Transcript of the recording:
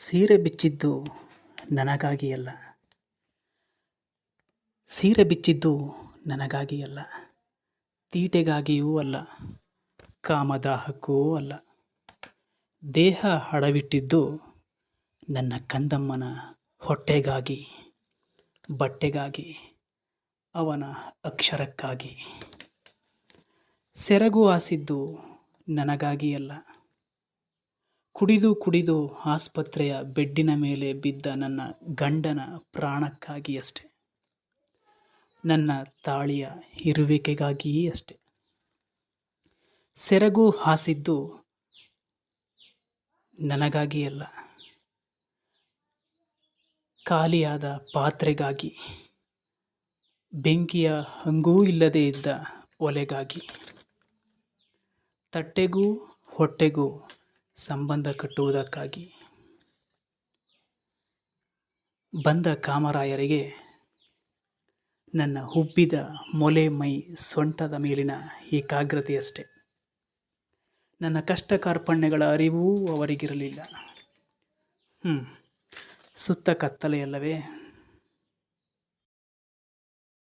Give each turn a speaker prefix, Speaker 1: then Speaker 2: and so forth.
Speaker 1: ಸೀರೆ ಬಿಚ್ಚಿದ್ದು ನನಗಾಗಿ ಅಲ್ಲ, ಸೀರೆ ಬಿಚ್ಚಿದ್ದು ನನಗಾಗಿ ಅಲ್ಲ, ತೀಟೆಗಾಗಿಯೂ ಅಲ್ಲ, ಕಾಮದಾಹಕ್ಕೂ ಅಲ್ಲ. ದೇಹ ಅಡವಿಟ್ಟಿದ್ದು ನನ್ನ ಕಂದಮ್ಮನ ಹೊಟ್ಟೆಗಾಗಿ, ಬಟ್ಟೆಗಾಗಿ, ಅವನ ಅಕ್ಷರಕ್ಕಾಗಿ. ಸೆರಗು ಹಾಸಿದ್ದು ನನಗಾಗಿ ಅಲ್ಲ, ಕುಡಿದು ಕುಡಿದು ಆಸ್ಪತ್ರೆಯ ಬೆಡ್ಡಿನ ಮೇಲೆ ಬಿದ್ದ ನನ್ನ ಗಂಡನ ಪ್ರಾಣಕ್ಕಾಗಿ ಅಷ್ಟೆ, ನನ್ನ ತಾಳಿಯ ಇರುವಿಕೆಗಾಗಿಯೇ ಅಷ್ಟೆ. ಸೆರಗು ಹಾಸಿದ್ದು ನನಗಾಗಿ ಅಲ್ಲ, ಖಾಲಿಯಾದ ಪಾತ್ರೆಗಾಗಿ, ಬೆಂಕಿಯ ಹಂಗೂ ಇಲ್ಲದೆ ಇದ್ದ ಒಲೆಗಾಗಿ, ತಟ್ಟೆಗೂ ಹೊಟ್ಟೆಗೂ ಸಂಬಂಧ ಕಟ್ಟುವುದಕ್ಕಾಗಿ. ಬಂದ ಕಾಮರಾಯರಿಗೆ ನನ್ನ ಉಬ್ಬಿದ ಮೊಲೆ ಮೈ ಸೊಂಟದ ಮೇಲಿನ ಏಕಾಗ್ರತೆಯಷ್ಟೆ. ನನ್ನ ಕಷ್ಟ ಕಾರ್ಪಣ್ಯಗಳ ಅರಿವೂ ಅವರಿಗಿರಲಿಲ್ಲ. ಸುತ್ತ ಕತ್ತಲೆಯಲ್ಲವೇ?